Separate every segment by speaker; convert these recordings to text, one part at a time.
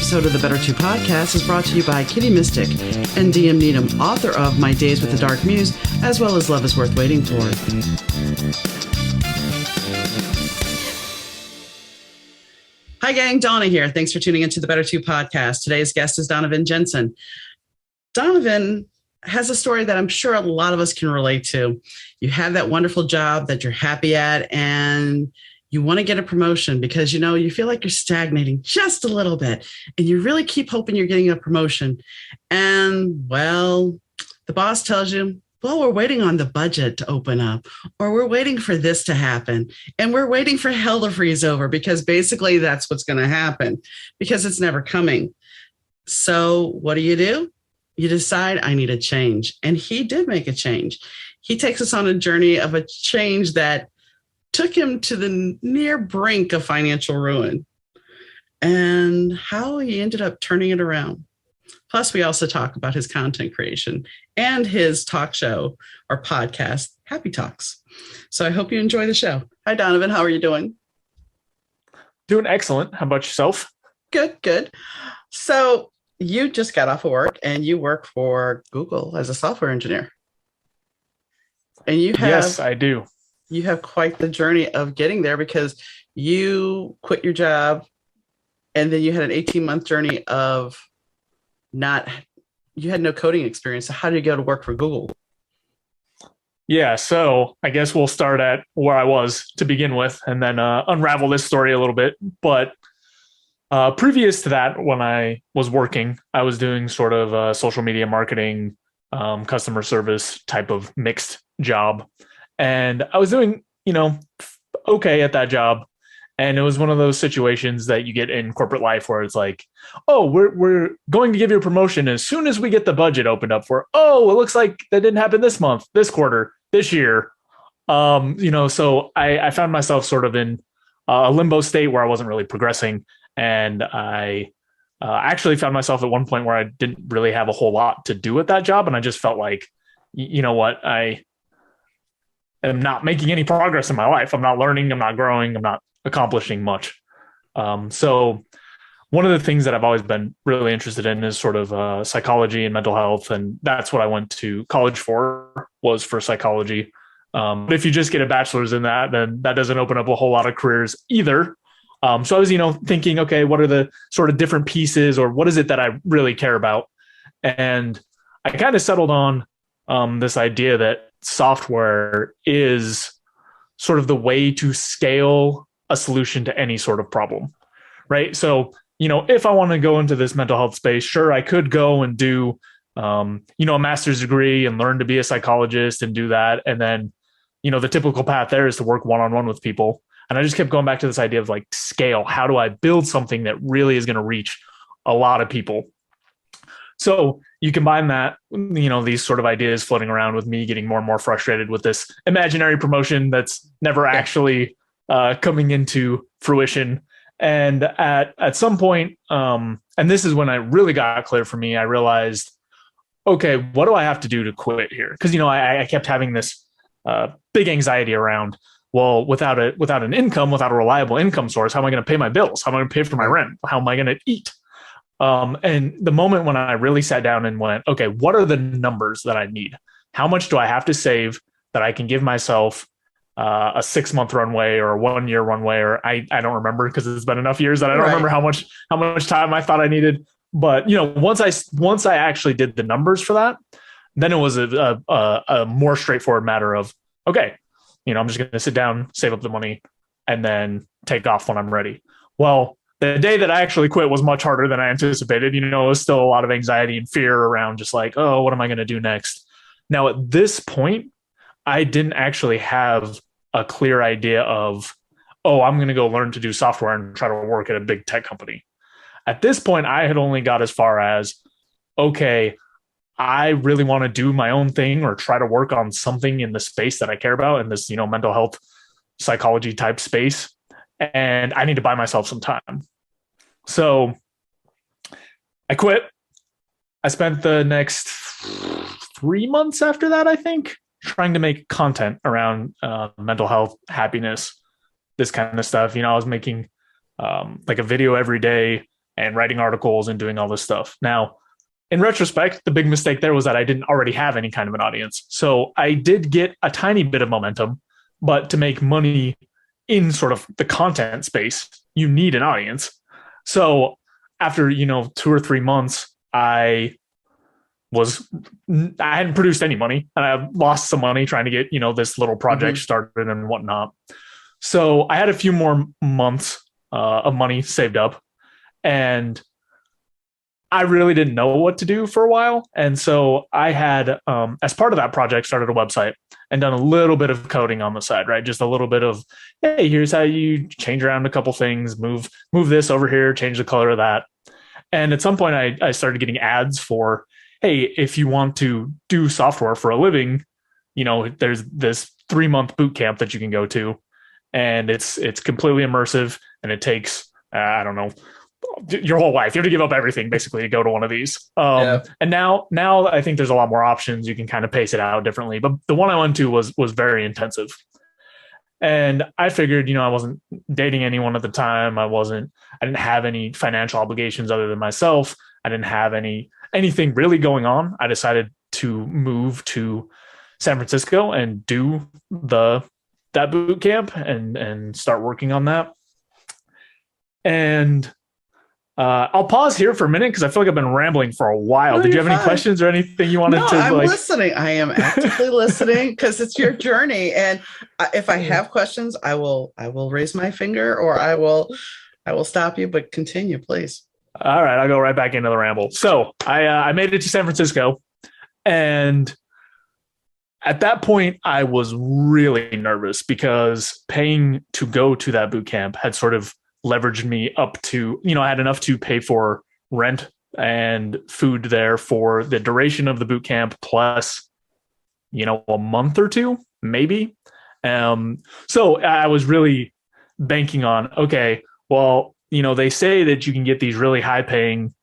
Speaker 1: episode of the Better 2 podcast is brought to you by Kitty Mystic and DM Needham, author of My Days with the Dark Muse, as well as Love is Worth Waiting For. Hi gang, Donna here. Thanks for tuning into the Better 2 podcast. Today's guest is Donovon Jensen. Donovon has a story that I'm sure a lot of us can relate to. You have that wonderful job that you're happy at, and you want to get a promotion because, you feel like you're stagnating just a little bit and you really keep hoping you're getting a promotion. And, well, the boss tells you, well, we're waiting on the budget to open up, or we're waiting for this to happen, and we're waiting for hell to freeze over, because basically that's what's going to happen because it's never coming. So what do? You decide, I need a change. And he did make a change. He takes us on a journey of a change that took him to the near brink of financial ruin, and how he ended up turning it around. Plus, we also talk about his content creation and his talk show or podcast, Happy Talks. So I hope you enjoy the show. Hi, Donovon. How are you doing?
Speaker 2: Doing excellent. How about yourself?
Speaker 1: Good. So you just got off of work and you work for Google as a software engineer. And
Speaker 2: Yes, I do.
Speaker 1: You have quite the journey of getting there, because you quit your job and then you had an 18-month journey of you had no coding experience. So how did you go to work for Google?
Speaker 2: Yeah, so I guess we'll start at where I was to begin with and then unravel this story a little bit. But previous to that, when I was working, I was doing sort of a social media marketing, customer service type of mixed job. And I was doing, okay at that job. And it was one of those situations that you get in corporate life where it's like, oh, we're going to give you a promotion as soon as we get the budget opened up for, oh, it looks like that didn't happen this month, this quarter, this year. So I found myself sort of in a limbo state where I wasn't really progressing. And I actually found myself at one point where I didn't really have a whole lot to do at that job. And I just felt like, you know what, I am not making any progress in my life. I'm not learning. I'm not growing. I'm not accomplishing much. So one of the things that I've always been really interested in is sort of psychology and mental health. And that's what I went to college for, was for psychology. But if you just get a bachelor's in that, then that doesn't open up a whole lot of careers either. So I was, thinking, okay, what are the sort of different pieces, or what is it that I really care about? And I kind of settled on this idea that software is sort of the way to scale a solution to any sort of problem, right? So, if I want to go into this mental health space, sure, I could go and do, a master's degree and learn to be a psychologist and do that. And then, the typical path there is to work one-on-one with people. And I just kept going back to this idea of like scale. How do I build something that really is going to reach a lot of people? So you combine that, these sort of ideas floating around with me getting more and more frustrated with this imaginary promotion that's never actually coming into fruition. And at some point, and this is when I really got clear for me, I realized, okay, what do I have to do to quit here? Because, I kept having this big anxiety around, well, without an income, without a reliable income source, how am I going to pay my bills? How am I going to pay for my rent? How am I going to eat? And the moment when I really sat down and went, okay, what are the numbers that I need? How much do I have to save that I can give myself a 6-month runway or a 1-year runway? Or I don't remember, because it's been enough years that I don't remember how much time I thought I needed. But, once I actually did the numbers for that, then it was a more straightforward matter of, okay, I'm just going to sit down, save up the money, and then take off when I'm ready. Well, the day that I actually quit was much harder than I anticipated. It was still a lot of anxiety and fear around just like, oh, what am I going to do next? Now, at this point, I didn't actually have a clear idea of, oh, I'm going to go learn to do software and try to work at a big tech company. At this point, I had only got as far as, okay, I really want to do my own thing or try to work on something in the space that I care about, in this, mental health, psychology type space. And I need to buy myself some time. So I quit. I spent the next 3 months after that, I think, trying to make content around mental health, happiness, this kind of stuff. I was making like a video every day and writing articles and doing all this stuff. Now, in retrospect, the big mistake there was that I didn't already have any kind of an audience. So I did get a tiny bit of momentum, but to make money in sort of the content space, you need an audience. So after, 2 or 3 months, I hadn't produced any money, and I lost some money trying to get, this little project started and whatnot. So I had a few more months of money saved up, and I really didn't know what to do for a while. And so I had, as part of that project, started a website and done a little bit of coding on the side, right? Just a little bit of, hey, here's how you change around a couple things, move this over here, change the color of that. And at some point I started getting ads for, hey, if you want to do software for a living, there's this 3-month boot camp that you can go to, and it's completely immersive, and it takes, I don't know, your whole life. You have to give up everything basically to go to one of these. And now I think there's a lot more options. You can kind of pace it out differently. But the one I went to was very intensive. And I figured, I wasn't dating anyone at the time. I didn't have any financial obligations other than myself. I didn't have anything really going on. I decided to move to San Francisco and do that boot camp and start working on that. And I'll pause here for a minute because I feel like I've been rambling for a while. Did you have any questions or anything you wanted to?
Speaker 1: I'm listening. I am actively listening because it's your journey. And if I have questions, I will raise my finger, or I will stop you. But continue, please.
Speaker 2: All right, I'll go right back into the ramble. So I made it to San Francisco, and at that point, I was really nervous because paying to go to that boot camp had sort of leveraged me up to, I had enough to pay for rent and food there for the duration of the boot camp, plus, a month or two, maybe. So I was really banking on, okay, well, they say that you can get these really high paying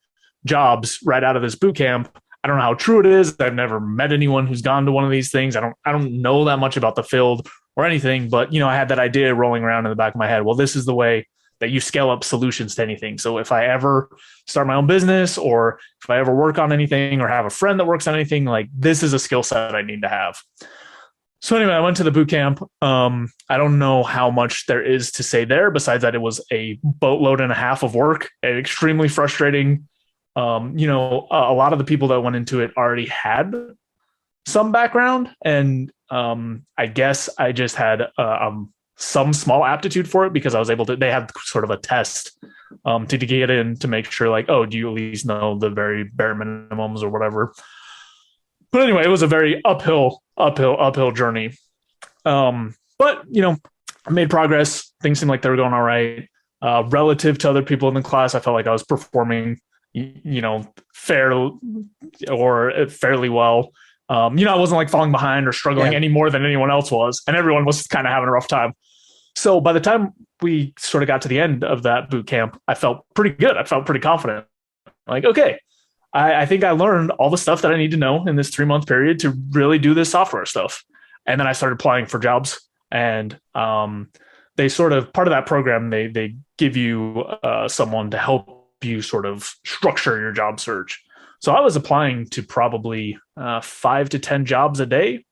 Speaker 2: jobs right out of this boot camp. I don't know how true it is. I've never met anyone who's gone to one of these things. I don't know that much about the field or anything, but, I had that idea rolling around in the back of my head. Well, this is the way that you scale up solutions to anything. So if I ever start my own business, or if I ever work on anything, or have a friend that works on anything, like, this is a skill set I need to have. So anyway, I went to the boot camp. I don't know how much there is to say there, besides that it was a boatload and a half of work, and extremely frustrating. A lot of the people that went into it already had some background, and I guess I just had some small aptitude for it because I was able to, they had sort of a test to get in to make sure, like, oh, do you at least know the very bare minimums or whatever. But anyway, it was a very uphill journey. But, I made progress. Things seemed like they were going all right. Relative to other people in the class, I felt like I was performing, fairly well. I wasn't like falling behind or struggling any more than anyone else was, and everyone was kind of having a rough time. So by the time we sort of got to the end of that boot camp, I felt pretty good. I felt pretty confident. Like, okay, I think I learned all the stuff that I need to know in this 3-month period to really do this software stuff. And then I started applying for jobs, and they sort of, part of that program, they give you someone to help you sort of structure your job search. So I was applying to probably 5 to 10 jobs a day,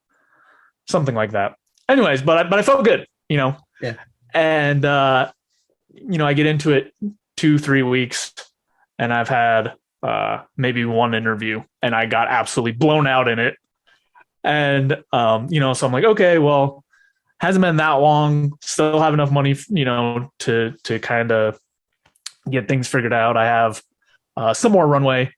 Speaker 2: something like that. Anyways, but I felt good, Yeah. And, I get into it 2-3 weeks, and I've had maybe one interview, and I got absolutely blown out in it. And, so I'm like, okay, well, hasn't been that long, still have enough money, to kind of get things figured out. I have some more runway.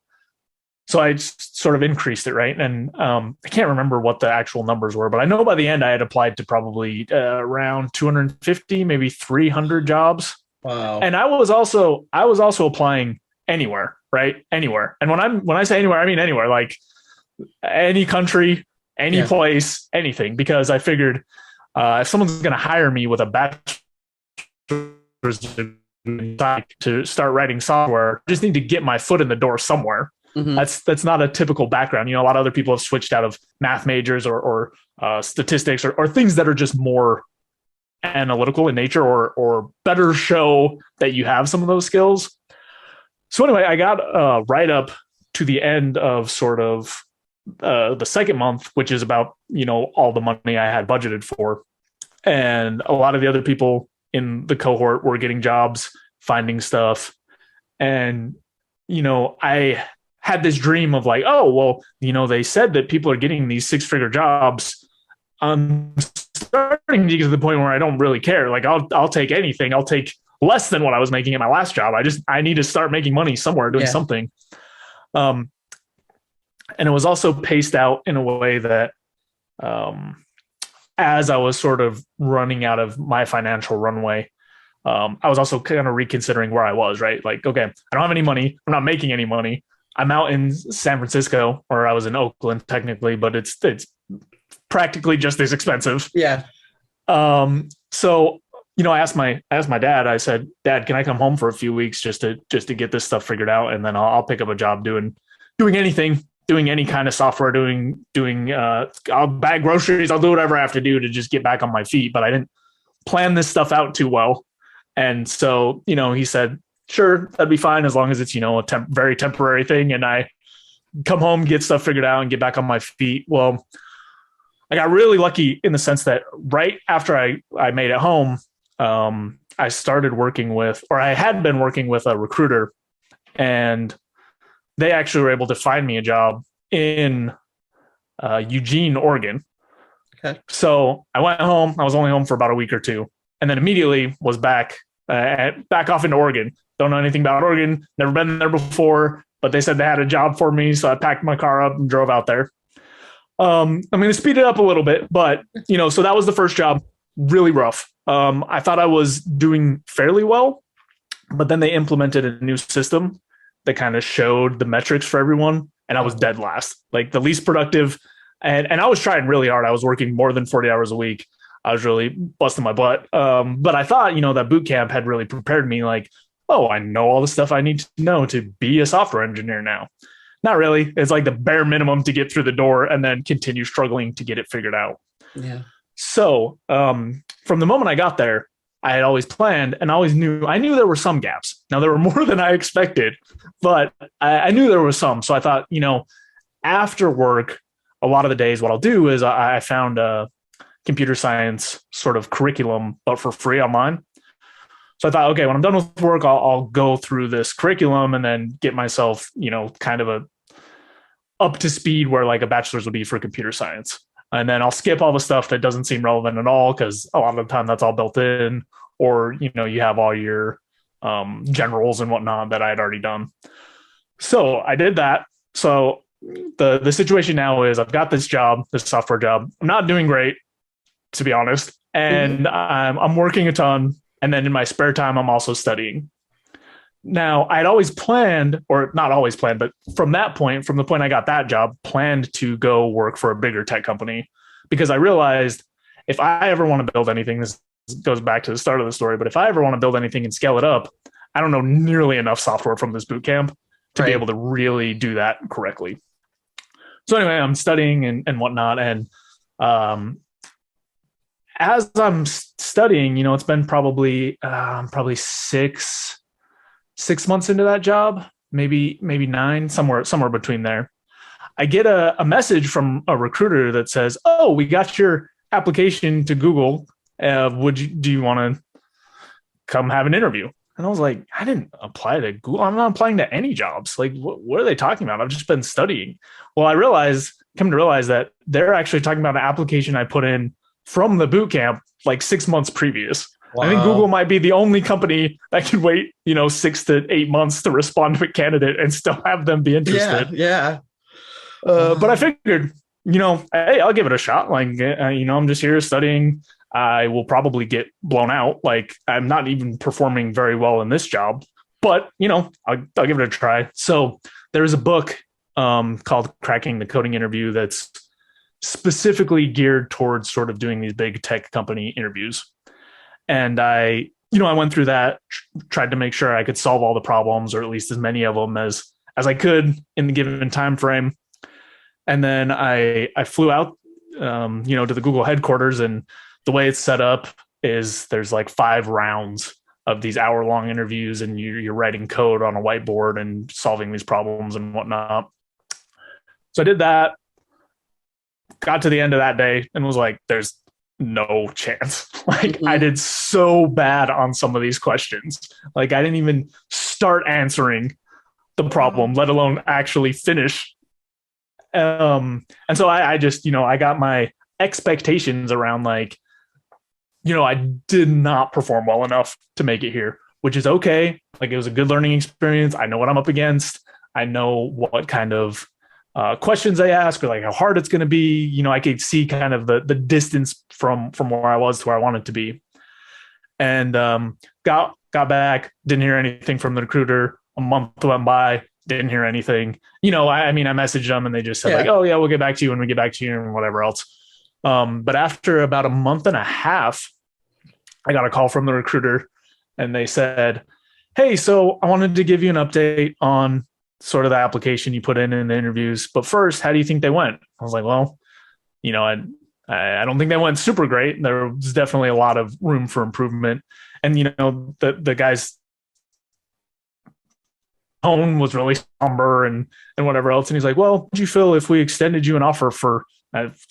Speaker 2: So I sort of increased it, right? And I can't remember what the actual numbers were, but I know by the end I had applied to probably around 250, maybe 300 jobs.
Speaker 1: Wow.
Speaker 2: And I was also applying anywhere, right? Anywhere. And when I say anywhere, I mean anywhere, like any country, any place, anything, because I figured if someone's going to hire me with a bachelor's degree to start writing software, I just need to get my foot in the door somewhere. Mm-hmm. That's not a typical background. A lot of other people have switched out of math majors or statistics or things that are just more analytical in nature or better show that you have some of those skills. So anyway, I got right up to the end of sort of the second month, which is about, all the money I had budgeted for. And a lot of the other people in the cohort were getting jobs, finding stuff. And, I had this dream of like, oh, well, they said that people are getting these 6-figure jobs. I'm starting to get to the point where I don't really care. Like I'll take anything. I'll take less than what I was making in my last job. I need to start making money somewhere, doing something. And it was also paced out in a way that, as I was sort of running out of my financial runway, I was also kind of reconsidering where I was, right? Like, okay, I don't have any money. I'm not making any money. I'm out in San Francisco, or I was in Oakland technically, but it's practically just as expensive.
Speaker 1: Yeah.
Speaker 2: So, I asked my dad, I said, Dad, can I come home for a few weeks just to get this stuff figured out? And then I'll pick up a job doing anything, doing any kind of software, I'll bag groceries. I'll do whatever I have to do to just get back on my feet. But I didn't plan this stuff out too well. And so, he said, sure, that'd be fine as long as it's, a very temporary thing. And I come home, get stuff figured out and get back on my feet. Well, I got really lucky in the sense that right after I made it home, I started working with, or I had been working with a recruiter, and they actually were able to find me a job in Eugene, Oregon.
Speaker 1: Okay.
Speaker 2: So I went home. I was only home for about a week or two, and then immediately was back off into Oregon. Don't know anything about Oregon. Never been there before, but they said they had a job for me. So I packed my car up and drove out there. I'm going to speed it up a little bit, but so that was the first job. Really rough. I thought I was doing fairly well, but then they implemented a new system that kind of showed the metrics for everyone, and I was dead last, like the least productive. And I was trying really hard. I was working more than 40 hours a week. I was really busting my butt. But I thought, that boot camp had really prepared me like, oh, I know all the stuff I need to know to be a software engineer now. Not really. It's like the bare minimum to get through the door and then continue struggling to get it figured out.
Speaker 1: Yeah.
Speaker 2: So from the moment I got there, I had always planned and I knew there were some gaps. Now there were more than I expected, but I knew there was some. So I thought, after work, a lot of the days, what I'll do is I found a computer science sort of curriculum, but for free online. So I thought, okay, when I'm done with work, I'll go through this curriculum and then get myself, kind of up to speed where like a bachelor's would be for computer science. And then I'll skip all the stuff that doesn't seem relevant at all, because a lot of the time that's all built in, or, you have all your generals and whatnot that I had already done. So I did that. So the situation now is I've got this job, this software job. I'm not doing great, to be honest. And I'm working a ton. And then in my spare time, I'm also studying. Now, I'd always planned, or not always planned, but from the point I got that job, planned to go work for a bigger tech company, because I realized if I ever want to build anything, this goes back to the start of the story, but if I ever want to build anything and scale it up, I don't know nearly enough software from this boot camp to be able to really do that correctly. So anyway, I'm studying and whatnot. And as I'm studying, it's been probably 6 months into that job, maybe 9, somewhere between there. I get a message from a recruiter that says, "Oh, we got your application to Google. Do you want to come have an interview?" And I was like, I didn't apply to Google. I'm not applying to any jobs. Like, what are they talking about? I've just been studying. Well, come to realize that they're actually talking about an application I put in from the boot camp like 6 months previous. Wow. I think Google might be the only company that can wait, 6 to 8 months to respond to a candidate and still have them be interested.
Speaker 1: Yeah.
Speaker 2: But I figured, hey, I'll give it a shot. Like, I'm just here studying. I will probably get blown out. Like, I'm not even performing very well in this job, but I'll give it a try. So there's a book called Cracking the Coding Interview that's specifically geared towards sort of doing these big tech company interviews. And I went through that, tried to make sure I could solve all the problems, or at least as many of them as I could in the given time frame. And then I flew out, to the Google headquarters, and the way it's set up is there's like 5 rounds of these hour-long interviews, and you're writing code on a whiteboard and solving these problems and whatnot. So I did that, got to the end of that day, and was like, there's no chance. Like, I did so bad on some of these questions. Like, I didn't even start answering the problem, let alone actually finish. And so I just, I got my expectations around, like, I did not perform well enough to make it here, which is okay. Like, it was a good learning experience. I know what I'm up against. I know what kind of questions they ask, or like how hard it's going to be. I could see kind of the distance from where I was to where I wanted to be. And got back, didn't hear anything from the recruiter. A month went by, didn't hear anything. I messaged them and they just said like, oh yeah, we'll get back to you when we get back to you and whatever else. But after about a month and a half, I got a call from the recruiter and they said, hey, so I wanted to give you an update on sort of the application you put in the interviews. But first, how do you think they went? I was like, well, I don't think they went super great. There was definitely a lot of room for improvement. And, the guy's tone was really somber and whatever else. And he's like, well, would you feel if we extended you an offer for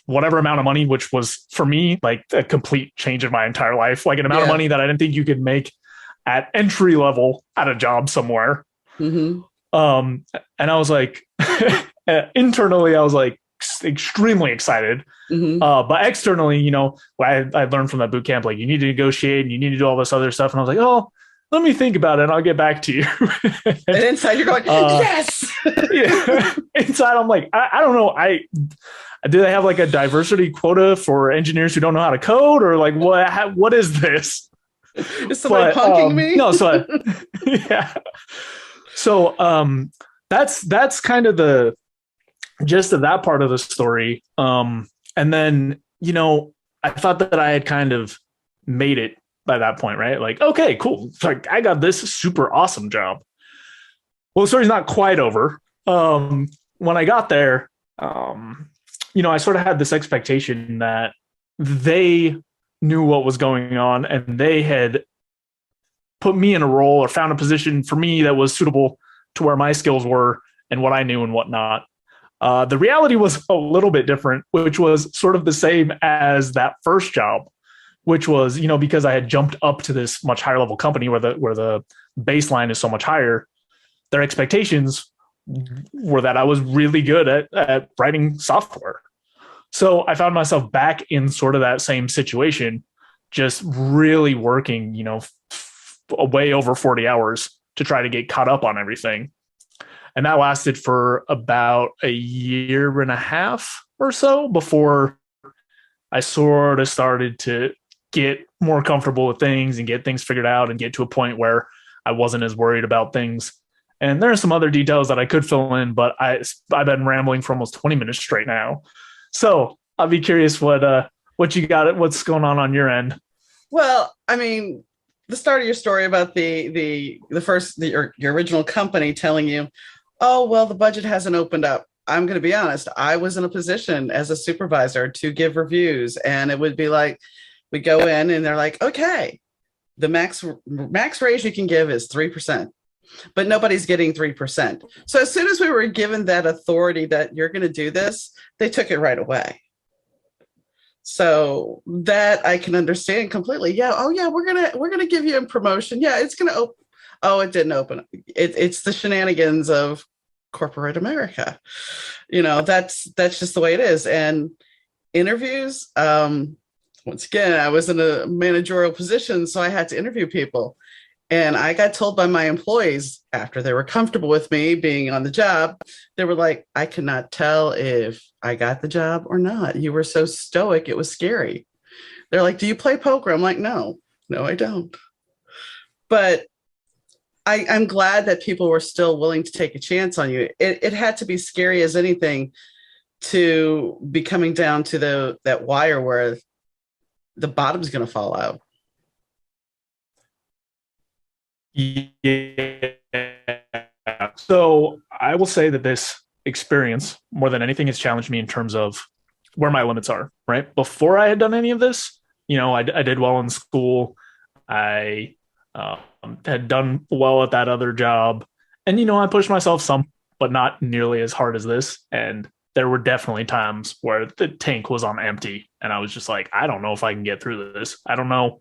Speaker 2: whatever amount of money, which was for me, like a complete change in my entire life, like an amount of money that I didn't think you could make at entry level at a job somewhere. And I was like, internally, I was like extremely excited. But externally, I learned from that boot camp, like you need to negotiate and you need to do all this other stuff. And I was like, oh, let me think about it and I'll get back to you.
Speaker 1: And inside you're going, yes.
Speaker 2: Yeah. Inside I'm like, I don't know. Do they have like a diversity quota for engineers who don't know how to code, or like what is this?
Speaker 1: Is somebody punking me?
Speaker 2: No, so yeah. So that's kind of the gist of that part of the story. And then, I thought that I had kind of made it by that point, right? Like, okay, cool. Like, I got this super awesome job. Well, the story's not quite over. When I got there, I sort of had this expectation that they knew what was going on and they had put me in a role or found a position for me that was suitable to where my skills were and what I knew and whatnot. The reality was a little bit different, which was sort of the same as that first job, which was, because I had jumped up to this much higher level company where the baseline is so much higher, their expectations were that I was really good at writing software. So I found myself back in sort of that same situation, just really working, way over 40 hours to try to get caught up on everything. And that lasted for about a year and a half or so before I sort of started to get more comfortable with things and get things figured out and get to a point where I wasn't as worried about things. And there are some other details that I could fill in, but I've been rambling for almost 20 minutes straight now. So I'll be curious what you got, what's going on your end.
Speaker 1: Well, the start of your story about your original company telling you, oh, well, the budget hasn't opened up. I'm going to be honest. I was in a position as a supervisor to give reviews, and it would be like, we go in and they're like, okay, the max raise you can give is 3%, but nobody's getting 3%. So as soon as we were given that authority that you're going to do this, they took it right away. So that I can understand completely. Yeah. Oh yeah. We're going to give you a promotion. Yeah. It's going to open. Oh, it didn't open. It's the shenanigans of corporate America. That's just the way it is. And interviews, once again, I was in a managerial position, so I had to interview people. And I got told by my employees after they were comfortable with me being on the job, they were like, I cannot tell if I got the job or not. You were so stoic. It was scary. They're like, do you play poker? I'm like, no, I don't. But I'm glad that people were still willing to take a chance on you. It had to be scary as anything to be coming down to that wire where the bottom's going to fall out.
Speaker 2: Yeah. So I will say that this experience, more than anything, has challenged me in terms of where my limits are, right? Before I had done any of this, I did well in school. I Had done well at that other job. And, I pushed myself some, but not nearly as hard as this. And there were definitely times where the tank was on empty. And I was just like, I don't know if I can get through this. I don't know.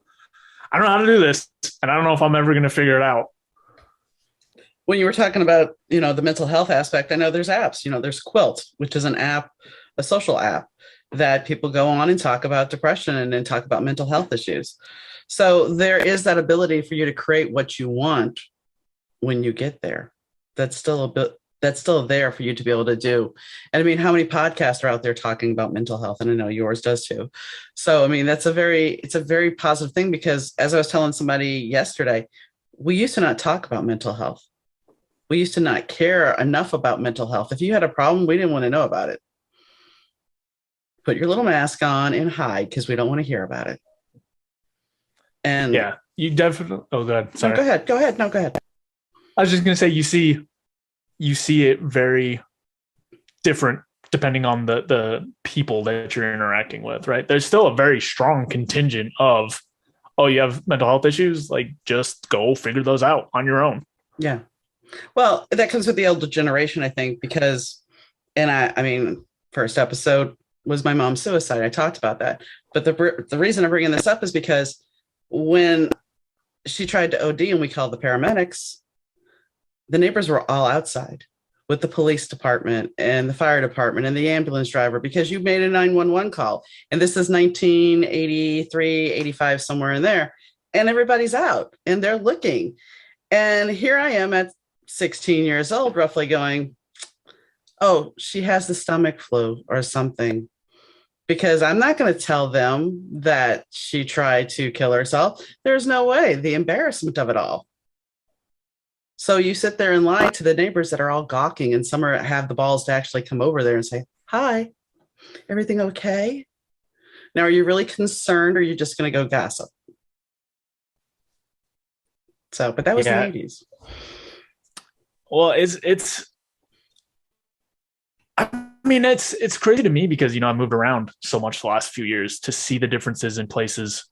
Speaker 2: I don't know how to do this. And I don't know if I'm ever going to figure it out.
Speaker 1: When you were talking about, the mental health aspect, I know there's apps, there's Quilt, which is an app, a social app that people go on and talk about depression and then talk about mental health issues. So there is that ability for you to create what you want when you get there. That's still there for you to be able to do. And I mean, how many podcasts are out there talking about mental health? And I know yours does too. So, I mean, it's a very positive thing, because as I was telling somebody yesterday, we used to not talk about mental health. We used to not care enough about mental health. If you had a problem, we didn't want to know about it. Put your little mask on and hide, because we don't want to hear about it. And
Speaker 2: yeah, you definitely. Oh, God. Sorry.
Speaker 1: No, go ahead. No, go ahead.
Speaker 2: I was just going to say, you see it very different depending on the people that you're interacting with, right? There's still a very strong contingent of, oh, you have mental health issues, like just go figure those out on your own.
Speaker 1: Yeah. Well, that comes with the older generation, I think, because, and I mean, first episode was my mom's suicide. I talked about that. But the reason I'm bringing this up is because when she tried to OD and we called the paramedics, the neighbors were all outside with the police department and the fire department and the ambulance driver, because you made a 911 call. And this is 1983, 85, somewhere in there. And everybody's out and they're looking. And here I am at 16 years old, roughly, going, oh, she has the stomach flu or something. Because I'm not going to tell them that she tried to kill herself. There's no way. The embarrassment of it all. So you sit there and lie to the neighbors that are all gawking, and some have the balls to actually come over there and say, hi, everything okay? Now, are you really concerned, or are you just going to go gossip? So, but that was the 80s.
Speaker 2: Well, I mean, it's crazy to me because, I moved around so much the last few years to see the differences in places,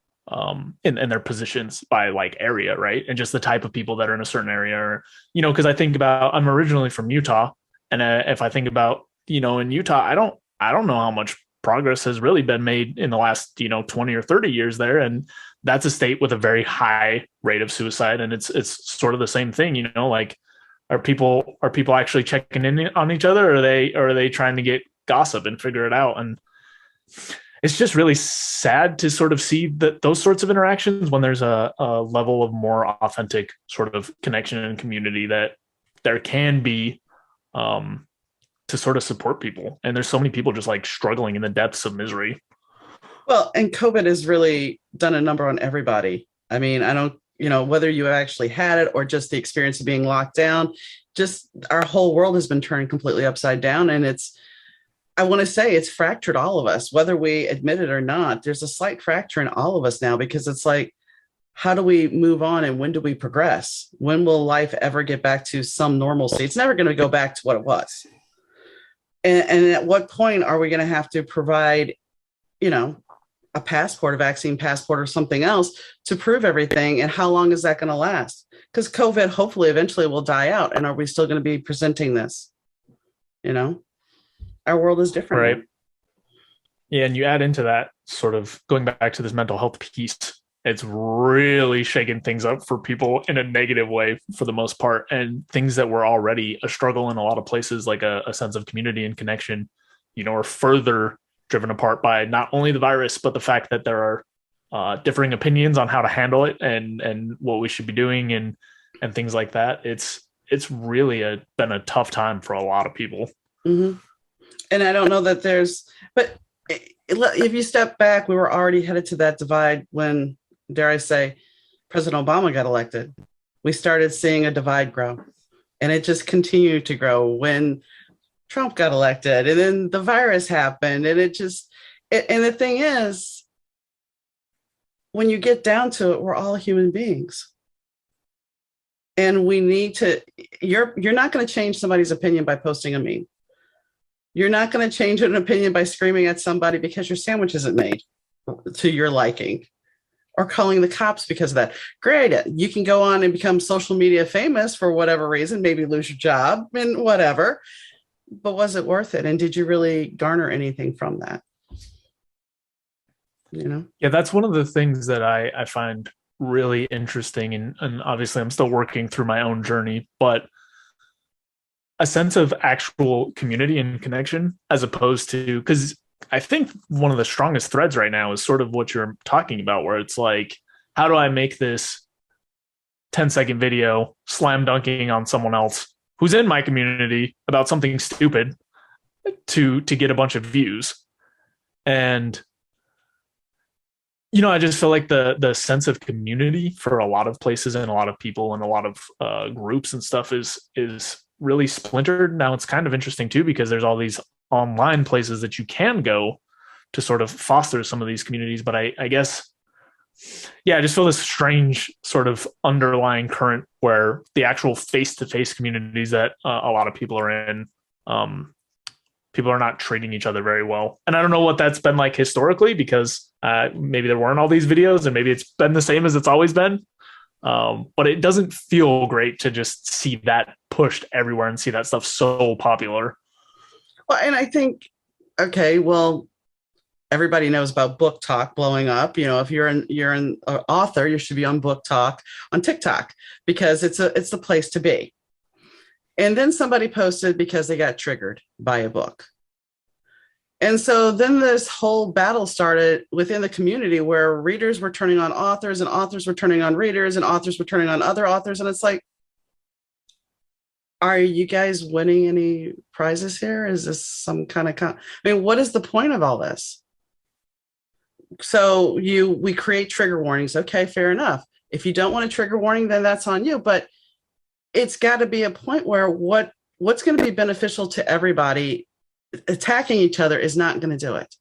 Speaker 2: in their positions by like area, right? And just the type of people that are in a certain area, or, because I think about, I'm originally from Utah. And if I think about, in Utah, I don't know how much progress has really been made in the last, 20 or 30 years there. And that's a state with a very high rate of suicide. And it's sort of the same thing, like, are people actually checking in on each other, or are they trying to get gossip and figure it out? And it's just really sad to sort of see those sorts of interactions when there's a level of more authentic sort of connection and community that there can be, to sort of support people. And there's so many people just like struggling in the depths of misery.
Speaker 1: Well, and COVID has really done a number on everybody. I mean, I don't, whether you actually had it or just the experience of being locked down, just our whole world has been turned completely upside down. And I want to say it's fractured all of us, whether we admit it or not. There's a slight fracture in all of us now, because it's like, how do we move on, and when do we progress? When will life ever get back to some normalcy? It's never going to go back to what it was. And at what point are we going to have to provide, a passport, a vaccine passport, or something else to prove everything? And how long is that going to last? Because COVID hopefully eventually will die out. And are we still going to be presenting this? Our world is different.
Speaker 2: Right. Yeah. And you add into that, sort of going back to this mental health piece, it's really shaking things up for people in a negative way for the most part. And things that were already a struggle in a lot of places, like a sense of community and connection, are further driven apart by not only the virus, but the fact that there are differing opinions on how to handle it and what we should be doing and things like that. It's really been a tough time for a lot of people.
Speaker 1: Mm-hmm. And I don't know that but if you step back, we were already headed to that divide when, dare I say, President Obama got elected. We started seeing a divide grow, and it just continued to grow when Trump got elected, and then the virus happened. And and the thing is, when you get down to it, we're all human beings. And we need to, you're not going to change somebody's opinion by posting a meme. You're not going to change an opinion by screaming at somebody because your sandwich isn't made to your liking, or calling the cops because of that. Great. You can go on and become social media famous for whatever reason, maybe lose your job and whatever. But was it worth it? And did you really garner anything from that?
Speaker 2: Yeah, that's one of the things that I find really interesting. And obviously, I'm still working through my own journey, but a sense of actual community and connection as opposed to, because I think one of the strongest threads right now is sort of what you're talking about, where it's like, how do I make this 10-second video slam dunking on someone else who's in my community about something stupid to get a bunch of views? And I just feel like the sense of community for a lot of places and a lot of people and a lot of groups and stuff is really splintered. Now it's kind of interesting too, because there's all these online places that you can go to sort of foster some of these communities. But I guess, yeah, I just feel this strange sort of underlying current where the actual face-to-face communities that a lot of people are in, people are not treating each other very well. And I don't know what that's been like historically, because maybe there weren't all these videos and maybe it's been the same as it's always been. But it doesn't feel great to just see that pushed everywhere and see that stuff so popular.
Speaker 1: Well, and I think, okay, well, everybody knows about Book Talk blowing up. If you're an author, you should be on Book Talk on TikTok, because it's the place to be. And then somebody posted because they got triggered by a book. And so then this whole battle started within the community where readers were turning on authors and authors were turning on readers and authors were turning on other authors. And it's like, are you guys winning any prizes here? Is this some kind of, what is the point of all this? So we create trigger warnings. Okay, fair enough. If you don't want a trigger warning, then that's on you. But it's got to be a point where what's going to be beneficial to everybody, attacking each other is not going to do it.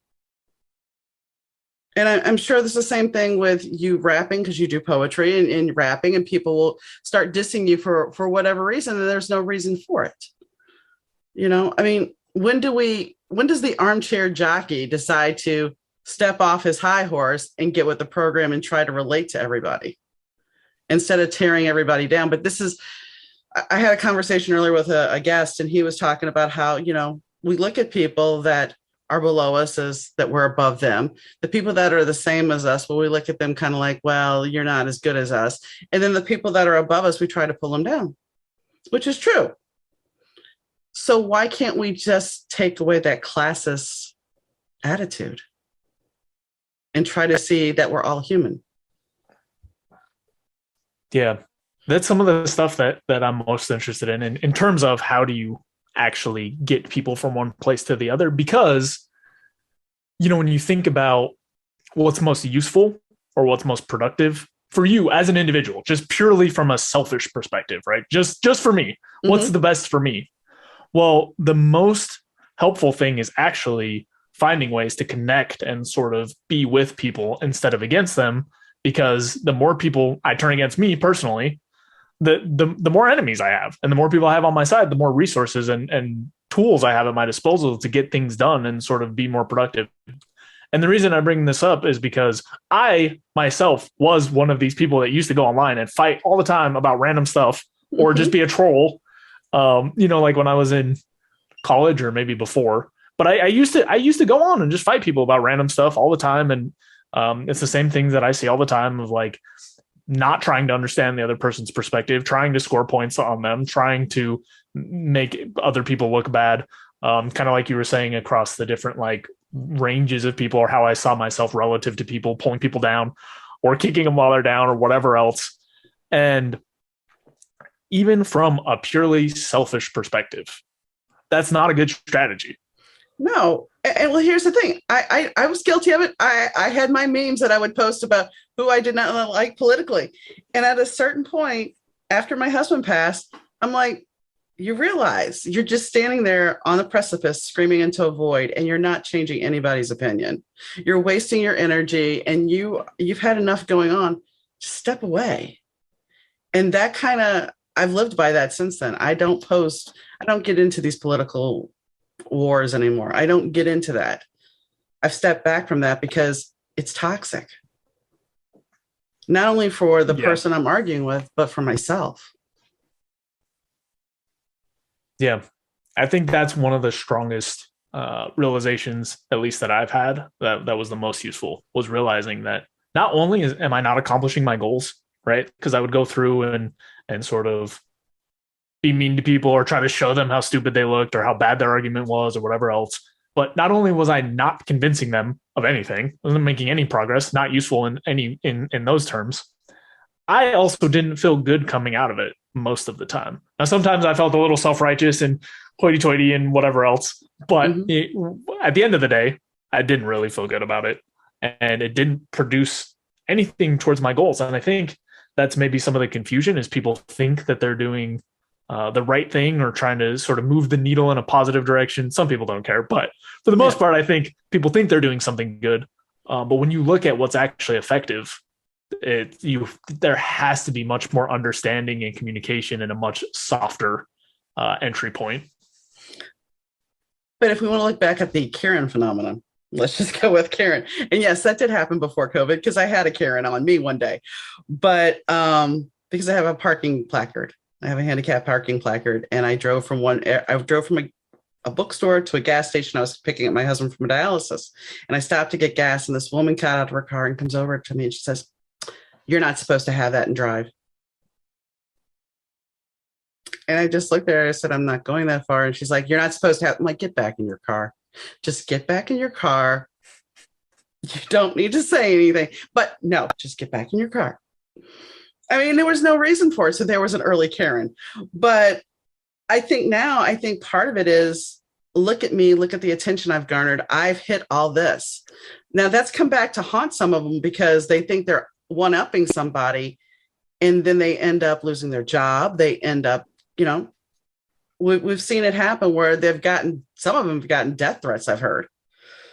Speaker 1: And I'm sure there's the same thing with you rapping, because you do poetry and rapping, and people will start dissing you for whatever reason, and there's no reason for it. When does the armchair jockey decide to step off his high horse and get with the program and try to relate to everybody instead of tearing everybody down? But I had a conversation earlier with a guest, and he was talking about how, we look at people that are below us as that we're above them. The people that are the same as us, well, we look at them kind of like, well, you're not as good as us. And then the people that are above us, we try to pull them down, which is true. So why can't we just take away that classist attitude and try to see that we're all human?
Speaker 2: Yeah, that's some of the stuff that I'm most interested in terms of how do you actually get people from one place to the other. Because, when you think about what's most useful or what's most productive for you as an individual, just purely from a selfish perspective, right? Just for me, what's the best for me? Well, the most helpful thing is actually finding ways to connect and sort of be with people instead of against them. Because the more people I turn against me personally, the more enemies I have, and the more people I have on my side, the more resources and tools I have at my disposal to get things done and sort of be more productive. And the reason I bring this up is because I myself was one of these people that used to go online and fight all the time about random stuff or just be a troll. Like when I was in college or maybe before. But I used to go on and just fight people about random stuff all the time. And it's the same thing that I see all the time of like not trying to understand the other person's perspective, trying to score points on them, trying to make other people look bad. Kind of like you were saying, across the different like ranges of people, or how I saw myself relative to people, pulling people down or kicking them while they're down or whatever else. And even from a purely selfish perspective, that's not a good strategy.
Speaker 1: No. And well, here's the thing. I was guilty of it. I had my memes that I would post about who I did not like politically. And at a certain point, after my husband passed, I'm like, you realize you're just standing there on the precipice screaming into a void, and you're not changing anybody's opinion. You're wasting your energy, and you've had enough going on. Just step away. And that kind of, I've lived by that since then. I don't get into these political wars anymore. I don't get into that. I've stepped back from that because it's toxic. not only for the
Speaker 2: Yeah.
Speaker 1: person I'm arguing with, but for myself.
Speaker 2: Yeah. I think that's one of the strongest realizations, at least that I've had, that was the most useful, was realizing that not only am I not accomplishing my goals, right? Because I would go through and sort of be mean to people or try to show them how stupid they looked or how bad their argument was or whatever else. But not only was I not convincing them of anything, wasn't making any progress, not useful in any in those terms, I also didn't feel good coming out of it most of the time. Now, sometimes I felt a little self righteous and hoity toity and whatever else. But
Speaker 1: Mm-hmm.
Speaker 2: at the end of the day, I didn't really feel good about it. And it didn't produce anything towards my goals. And I think that's maybe some of the confusion is people think that they're doing the right thing or trying to sort of move the needle in a positive direction. Some people don't care. But for the most part, I think people think they're doing something good. But when you look at what's actually effective, there has to be much more understanding and communication and a much softer entry point.
Speaker 1: But if we want to look back at the Karen phenomenon, let's just go with Karen. And yes, that did happen before COVID because I had a Karen on me one day. But because I have a parking placard, I have a handicap parking placard, and I drove from a bookstore to a gas station. I was picking up my husband from dialysis, and I stopped to get gas, and this woman got out of her car and comes over to me and she says, "You're not supposed to have that and drive." And I just looked at her. I said, "I'm not going that far." And she's like, "You're not supposed to have." I'm like, "Get back in your car. Just get back in your car. You don't need to say anything." But no, just get back in your car. I mean, there was no reason for it. So there was an early Karen. But I think part of it is, look at me, look at the attention I've garnered. I've hit all this. Now that's come back to haunt some of them because they think they're one-upping somebody, and then they end up losing their job. They end up, we've seen it happen where some of them have gotten death threats, I've heard.